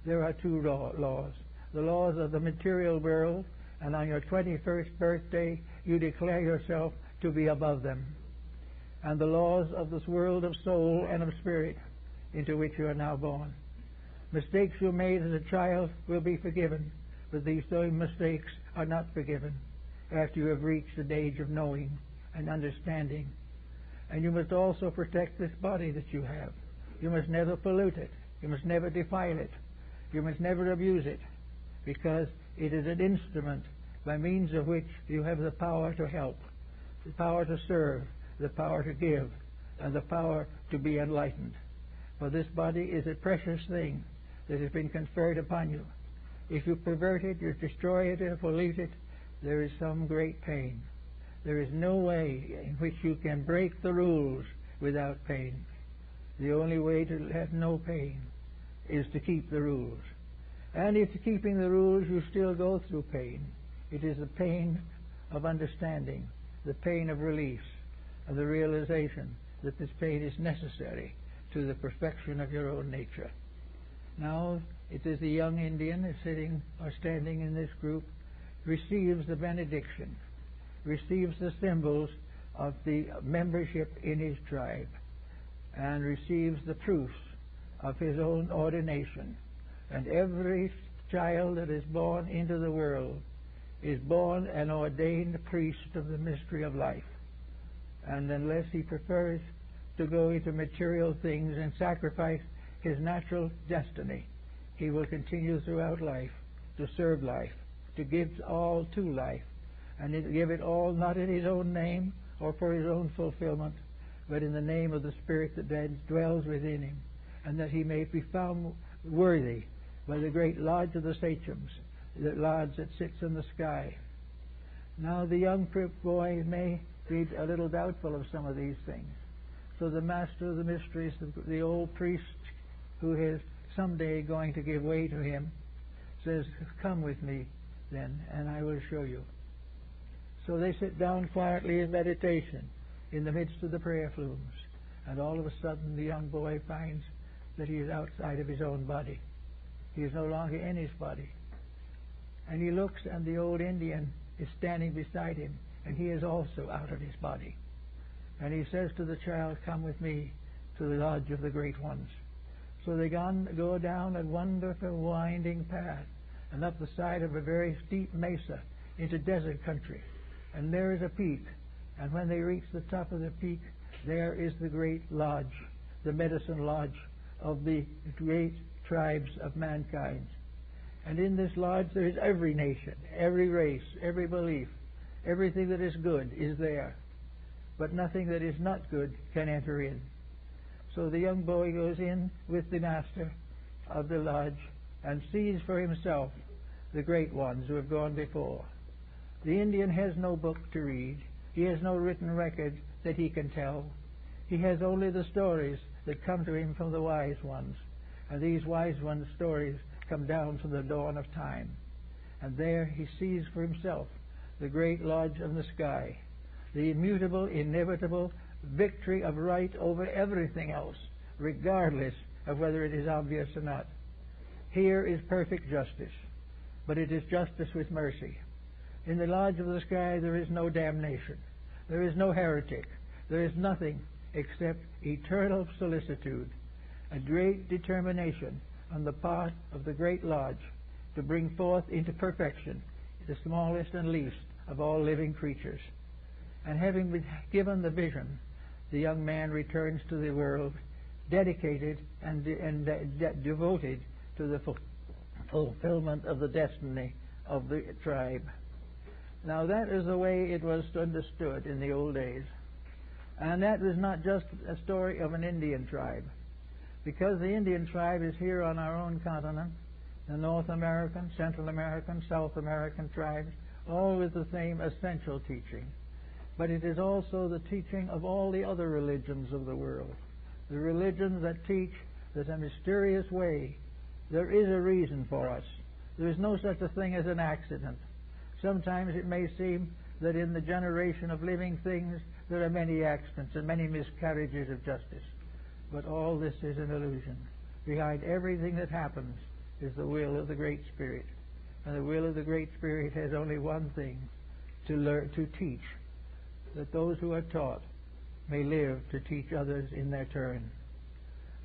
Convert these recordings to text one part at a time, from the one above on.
there are two laws. The laws of the material world, and on your 21st birthday you declare yourself to be above them. And the laws of this world of soul and of spirit into which you are now born. Mistakes you made as a child will be forgiven, but these same mistakes are not forgiven after you have reached the age of knowing and understanding. And you must also protect this body that you have. You must never pollute it. You must never defile it. You must never abuse it, because it is an instrument by means of which you have the power to help, the power to serve, the power to give, and the power to be enlightened. For this body is a precious thing that has been conferred upon you. If you pervert it, you destroy it, or pollute it, there is some great pain. There is no way in which you can break the rules without pain. The only way to have no pain is to keep the rules. And if keeping the rules you still go through pain, it is the pain of understanding, the pain of release, and the realization that this pain is necessary to the perfection of your own nature. Now, it is the young Indian sitting or standing in this group, receives the benediction, receives the symbols of the membership in his tribe, and receives the proofs of his own ordination. And every child that is born into the world is born an ordained priest of the mystery of life. And unless he prefers to go into material things and sacrifice his natural destiny, he will continue throughout life to serve life, to give all to life, and to give it all not in his own name or for his own fulfillment, but in the name of the Spirit that dwells within him, and that he may be found worthy by the great lodge of the sachems, the lodge that sits in the sky. Now the young boy may be a little doubtful of some of these things. So the master of the mysteries, the old priest who is someday going to give way to him, says, "Come with me then, and I will show you." So they sit down quietly in meditation in the midst of the prayer flumes, and all of a sudden the young boy finds that he is outside of his own body. He is no longer in his body. And he looks, and the old Indian is standing beside him, and he is also out of his body. And he says to the child, "Come with me to the lodge of the great ones." So they go down a wonderful winding path and up the side of a very steep mesa into desert country. And there is a peak. And when they reach the top of the peak, there is the great lodge, the medicine lodge of the great tribes of mankind. And in this lodge there is every nation, every race, every belief, everything that is good is there. But nothing that is not good can enter in. So the young boy goes in with the master of the lodge and sees for himself the great ones who have gone before. The Indian has no book to read. He has no written record that he can tell. He has only the stories that come to him from the wise ones. And these wise ones' stories come down from the dawn of time. And there he sees for himself the great lodge of the sky, the immutable, inevitable victory of right over everything else, regardless of whether it is obvious or not. Here is perfect justice, but it is justice with mercy. In the lodge of the sky there is no damnation. There is no heretic. There is nothing except eternal solicitude, a great determination on the part of the great lodge to bring forth into perfection the smallest and least of all living creatures. And having been given the vision, the young man returns to the world dedicated and devoted to the fulfillment of the destiny of the tribe. Now that is the way it was understood in the old days. And that is not just a story of an Indian tribe. Because the Indian tribe is here on our own continent, the North American, Central American, South American tribes, all with the same essential teaching. But it is also the teaching of all the other religions of the world. The religions that teach that in a mysterious way there is a reason for us. There is no such a thing as an accident. Sometimes it may seem that in the generation of living things there are many accidents and many miscarriages of justice. But all this is an illusion. Behind everything that happens is the will of the Great Spirit. And the will of the Great Spirit has only one thing, to teach, that those who are taught may live to teach others in their turn.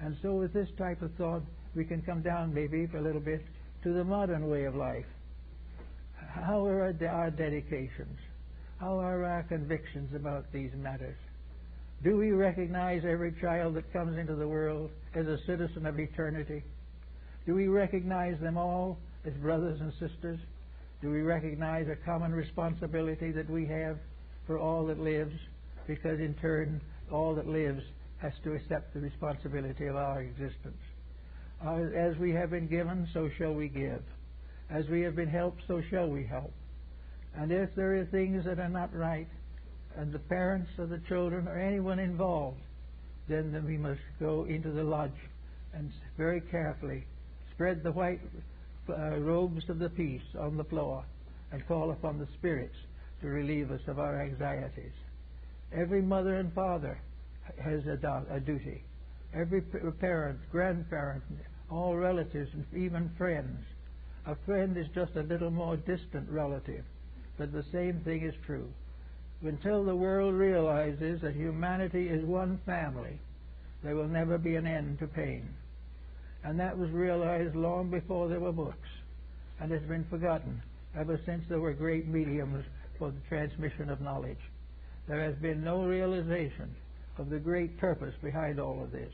And so with this type of thought, we can come down maybe a little bit to the modern way of life. How are our dedications? How are our convictions about these matters? Do we recognize every child that comes into the world as a citizen of eternity? Do we recognize them all as brothers and sisters? Do we recognize a common responsibility that we have for all that lives? Because in turn, all that lives has to accept the responsibility of our existence. As we have been given, so shall we give. As we have been helped, so shall we help. And if there are things that are not right, and the parents or the children or anyone involved, then we must go into the lodge and very carefully spread the white robes of the peace on the floor and call upon the spirits to relieve us of our anxieties. Every mother and father has a duty. Every parent, grandparent, all relatives, and even friends. A friend is just a little more distant relative, but the same thing is true. Until the world realizes that humanity is one family, there will never be an end to pain. And that was realized long before there were books, and has been forgotten ever since there were great mediums for the transmission of knowledge. There has been no realization of the great purpose behind all of this.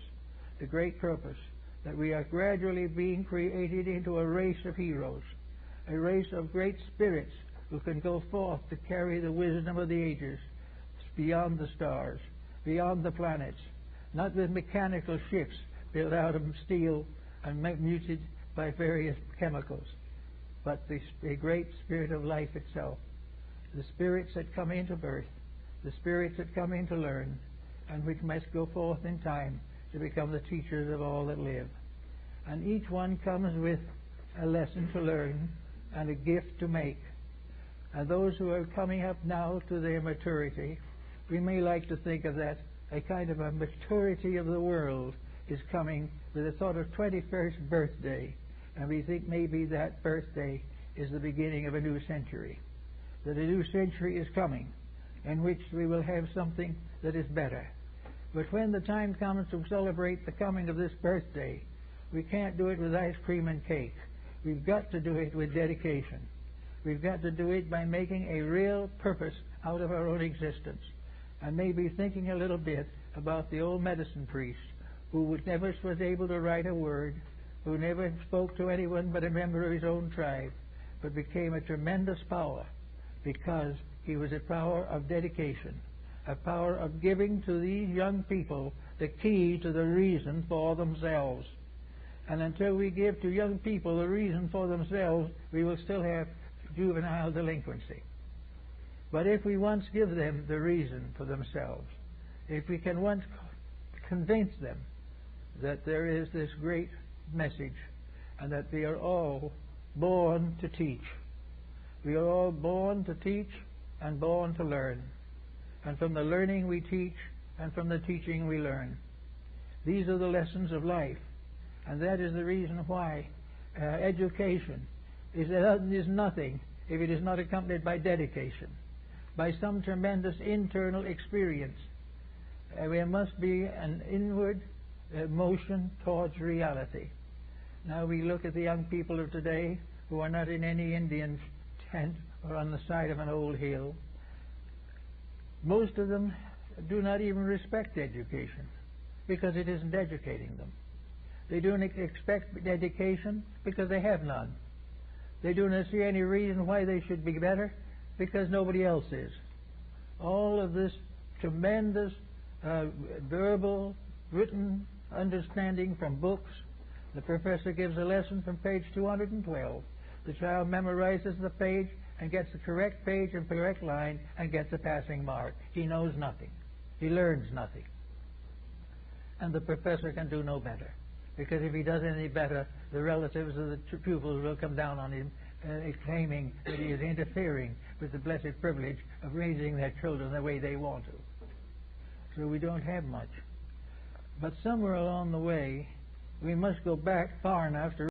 The great purpose that we are gradually being created into a race of heroes, a race of great spirits who can go forth to carry the wisdom of the ages beyond the stars, beyond the planets, not with mechanical ships built out of steel and muted by various chemicals, but the great spirit of life itself, the spirits that come into birth, the spirits that come in to learn, and which must go forth in time to become the teachers of all that live. And each one comes with a lesson to learn and a gift to make. And those who are coming up now to their maturity, we may like to think of that a kind of a maturity of the world is coming with a sort of 21st birthday. And we think maybe that birthday is the beginning of a new century. That a new century is coming in which we will have something that is better. But when the time comes to celebrate the coming of this birthday, we can't do it with ice cream and cake. We've got to do it with dedication. We've got to do it by making a real purpose out of our own existence. And maybe thinking a little bit about the old medicine priest who never was able to write a word, who never spoke to anyone but a member of his own tribe, but became a tremendous power because he was a power of dedication, a power of giving to these young people the key to the reason for themselves. And until we give to young people the reason for themselves, we will still have juvenile delinquency. But if we once give them the reason for themselves, if we can once convince them that there is this great message and that we are all born to teach. We are all born to teach and born to learn. And from the learning we teach, and from the teaching we learn. These are the lessons of life. And that is the reason why education is nothing if it is not accompanied by dedication, by some tremendous internal experience. There must be an inward motion towards reality. Now we look at the young people of today who are not in any Indian tent or on the side of an old hill. Most of them do not even respect education because it isn't educating them. They don't expect education because they have none. They do not see any reason why they should be better because nobody else is. All of this tremendous verbal, written understanding from books. The professor gives a lesson from page 212. The child memorizes the page and gets the correct page and correct line and gets a passing mark. He knows nothing. He learns nothing. And the professor can do no better. Because if he does any better, the relatives of the pupils will come down on him claiming that he is interfering with the blessed privilege of raising their children the way they want to. So we don't have much. But somewhere along the way, we must go back far enough to